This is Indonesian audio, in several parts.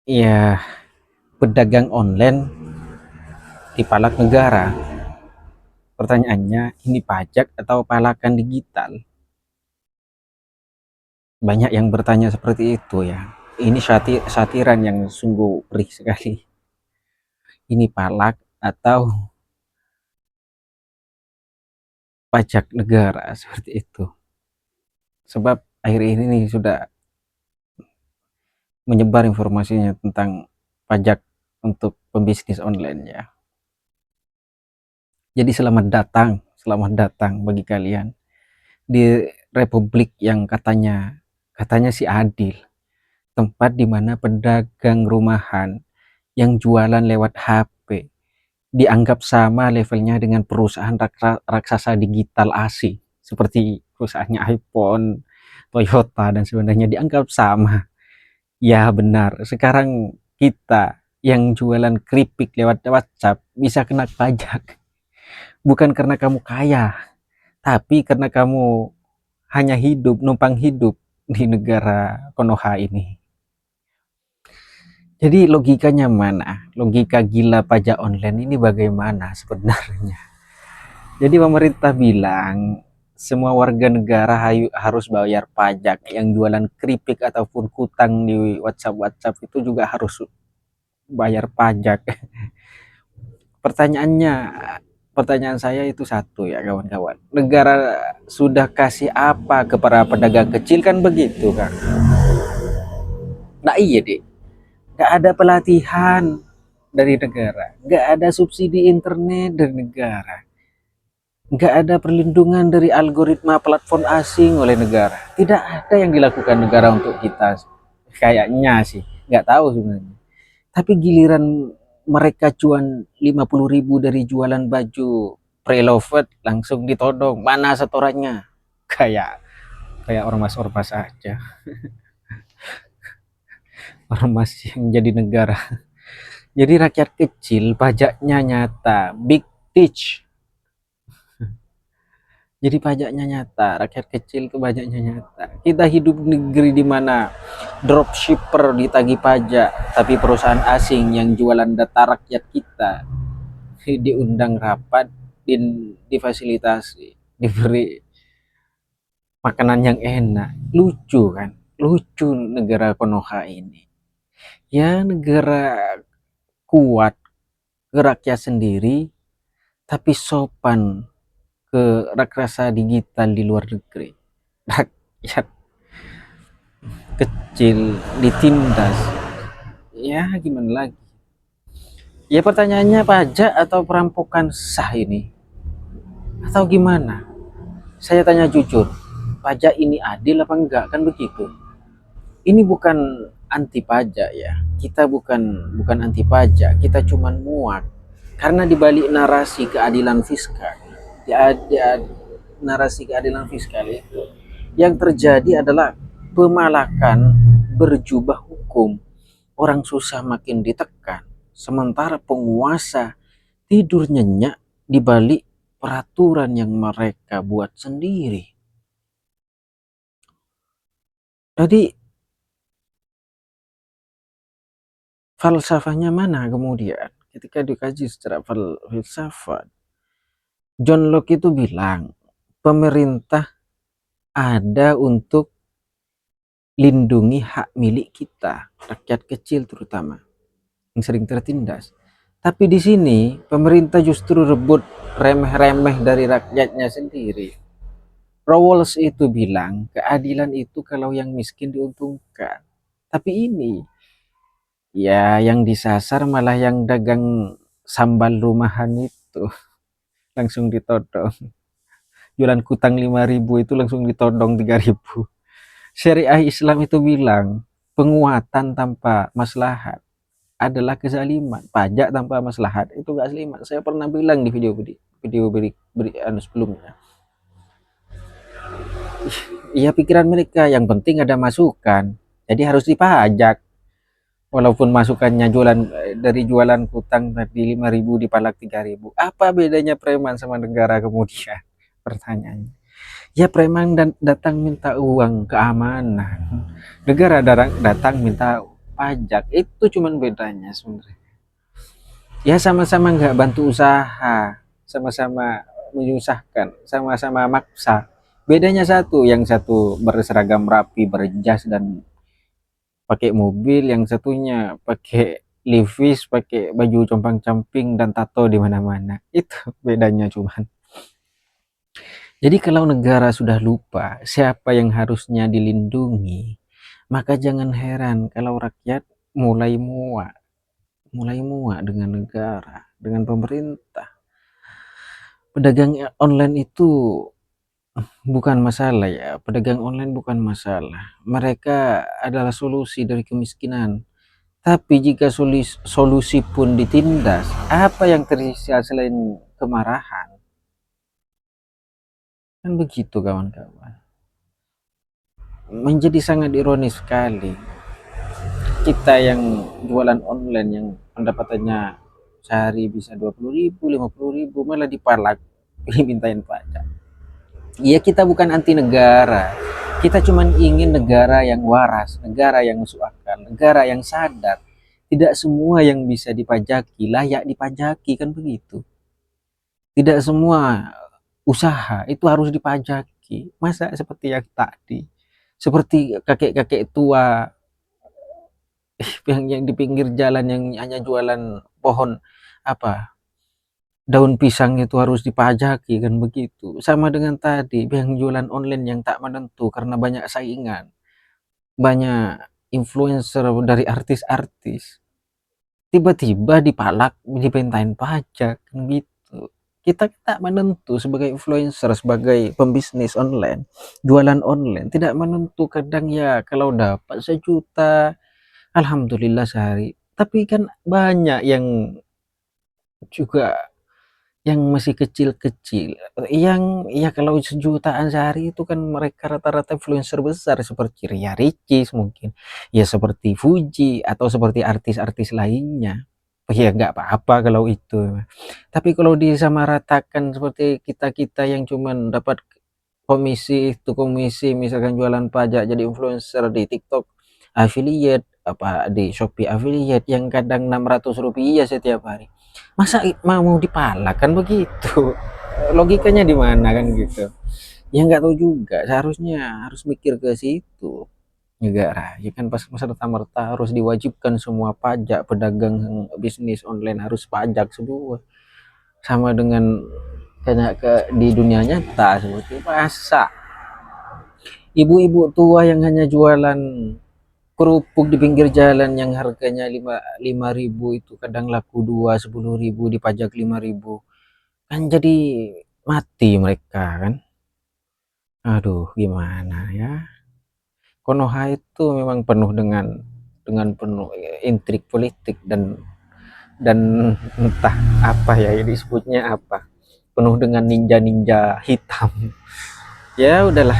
Ya, pedagang online dipalak negara. Pertanyaannya, ini pajak atau palakan digital? Banyak yang bertanya seperti itu ya. Ini satiran yang sungguh perih sekali. Ini palak atau pajak negara seperti itu. Sebab akhir ini nih sudah menyebar informasinya tentang pajak untuk pembisnis online ya. Jadi selamat datang bagi kalian di republik yang katanya sih adil. Tempat di mana pedagang rumahan yang jualan lewat HP dianggap sama levelnya dengan perusahaan raksasa digital asing seperti perusahaannya iPhone, Toyota dan sebagainya dianggap sama. Ya benar, sekarang kita yang jualan keripik lewat WhatsApp bisa kena pajak. Bukan karena kamu kaya, tapi karena kamu hanya numpang hidup di negara Konoha ini. Jadi logikanya mana? Logika gila pajak online ini bagaimana sebenarnya? Jadi pemerintah bilang semua warga negara harus bayar pajak, yang jualan keripik ataupun kutang di WhatsApp itu juga harus bayar pajak. Pertanyaannya, pertanyaan saya itu satu ya kawan-kawan. Negara sudah kasih apa kepada pedagang kecil kan begitu kan? Nah iya deh, nggak ada pelatihan dari negara, nggak ada subsidi internet dari negara, nggak ada perlindungan dari algoritma platform asing oleh negara. Tidak ada yang dilakukan negara untuk kita, kayaknya sih, nggak tahu sebenarnya. Tapi giliran mereka cuan 50.000 dari jualan baju preloved langsung ditodong. Mana setorannya? Kayak kayak ormas-ormas aja. Ormas yang jadi negara. Jadi rakyat kecil pajaknya nyata, big teach. Jadi pajaknya nyata, rakyat kecil itu pajaknya nyata. Kita hidup di negeri di mana dropshipper ditagih pajak, tapi perusahaan asing yang jualan data rakyat kita diundang rapat, difasilitasi, diberi makanan yang enak. Lucu kan? Lucu negara Konoha ini. Ya negara kuat ke rakyat sendiri, tapi sopan ke raksasa digital di luar negeri. Rakyat kecil ditindas. Ya gimana lagi? Ya pertanyaannya pajak atau perampokan sah ini? Atau gimana? Saya tanya jujur, pajak ini adil apa enggak? Kan begitu. Ini bukan anti pajak ya. Kita bukan anti pajak, kita cuman muak. Karena dibalik narasi keadilan fiskal, ada narasi keadilan fiskal itu, yang terjadi adalah pemalakan berjubah hukum. Orang susah makin ditekan, sementara penguasa tidur nyenyak di balik peraturan yang mereka buat sendiri. Jadi falsafahnya mana kemudian? Ketika dikaji secara filsafat, John Locke itu bilang pemerintah ada untuk lindungi hak milik kita, rakyat kecil terutama yang sering tertindas. Tapi di sini pemerintah justru rebut remeh-remeh dari rakyatnya sendiri. Rawls itu bilang keadilan itu kalau yang miskin diuntungkan. Tapi ini ya yang disasar malah yang dagang sambal rumahan itu langsung ditodong. Jualan kutang 5.000 itu langsung ditodong 3.000. Syariah Islam itu bilang penguatan tanpa maslahat adalah kezaliman. Pajak tanpa maslahat itu gak kezaliman. Saya pernah bilang di video sebelumnya. Iya pikiran mereka yang penting ada masukan. Jadi harus dipajak. Walaupun masukannya dari jualan kutang tadi 5.000 dipalak 3.000. Apa bedanya preman sama negara kemudian? Pertanyaannya. Ya preman dan datang minta uang keamanan. Negara datang minta pajak. Itu cuman bedanya sebenarnya. Ya sama-sama nggak bantu usaha, sama-sama menyusahkan, sama-sama maksa. Bedanya satu, yang satu berseragam rapi, berjas dan pakai mobil, yang satunya pakai Levi's, pakai baju compang-camping dan tato di mana-mana. Itu bedanya cuman. Jadi kalau negara sudah lupa siapa yang harusnya dilindungi, maka jangan heran kalau rakyat mulai muak, dengan negara, dengan pemerintah. Pedagang online itu bukan masalah ya, pedagang online bukan masalah. Mereka adalah solusi dari kemiskinan. Tapi jika solusi pun ditindas, apa yang tersisa selain kemarahan? Kan begitu kawan-kawan. Menjadi sangat ironis sekali. Kita yang jualan online yang pendapatannya sehari bisa 20.000, 50.000 malah dipalak, dimintain pajak. Iya, kita bukan anti negara. Kita cuma ingin negara yang waras, negara yang masuk akal, negara yang sadar. Tidak semua yang bisa dipajaki layak dipajaki, kan begitu. Tidak semua usaha itu harus dipajaki. Masa seperti yang tadi, seperti kakek-kakek tua yang di pinggir jalan yang hanya jualan pohon apa daun pisang itu harus dipajaki, kan begitu. Sama dengan tadi yang jualan online yang tak menentu karena banyak saingan, banyak influencer dari artis-artis, tiba-tiba dipalak, dipintain pajak, kan gitu. Kita tak menentu sebagai influencer, sebagai pembisnis online, jualan online tidak menentu. Kadang ya kalau dapat 1 juta alhamdulillah sehari, tapi kan banyak yang juga yang masih kecil-kecil, yang ya kalau 1 jutaan sehari itu kan mereka rata-rata influencer besar seperti Ria Ricis mungkin, ya seperti Fuji atau seperti artis-artis lainnya. Ya nggak apa-apa kalau itu. Tapi kalau disamaratakan seperti kita-kita yang cuman dapat komisi itu komisi, misalkan jualan pajak jadi influencer di TikTok affiliate, apa di Shopee affiliate yang kadang Rp600 setiap hari, masa mau dipalak, kan begitu. Logikanya di mana, kan gitu. Ya nggak tahu juga, seharusnya harus mikir ke situ negara ya kan, pas serta-merta harus diwajibkan semua pajak. Pedagang bisnis online harus pajak semua, sama dengan kayak ke di dunia nyata. Seperti masa ibu-ibu tua yang hanya jualan kerupuk di pinggir jalan yang harganya lima ribu itu kadang laku 10.000, dipajak 5.000, kan jadi mati mereka kan. Aduh, gimana ya. Konoha itu memang penuh penuh intrik politik dan entah apa ya disebutnya apa, penuh dengan ninja-ninja hitam. Ya udahlah,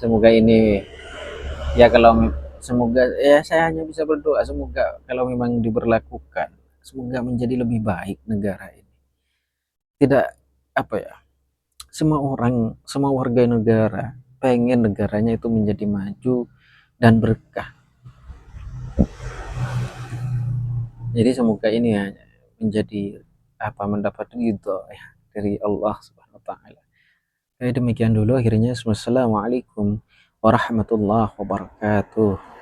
semoga ini ya kalau semoga ya saya hanya bisa berdoa semoga kalau memang diberlakukan, semoga menjadi lebih baik negara ini. Tidak apa ya, semua orang, semua warga negara pengen negaranya itu menjadi maju dan berkah. Jadi semoga ini ya menjadi apa, mendapat ridho ya dari Allah Subhanahu wa taala. Demikian dulu akhirnya. Wassalamualaikum warahmatullahi wabarakatuh.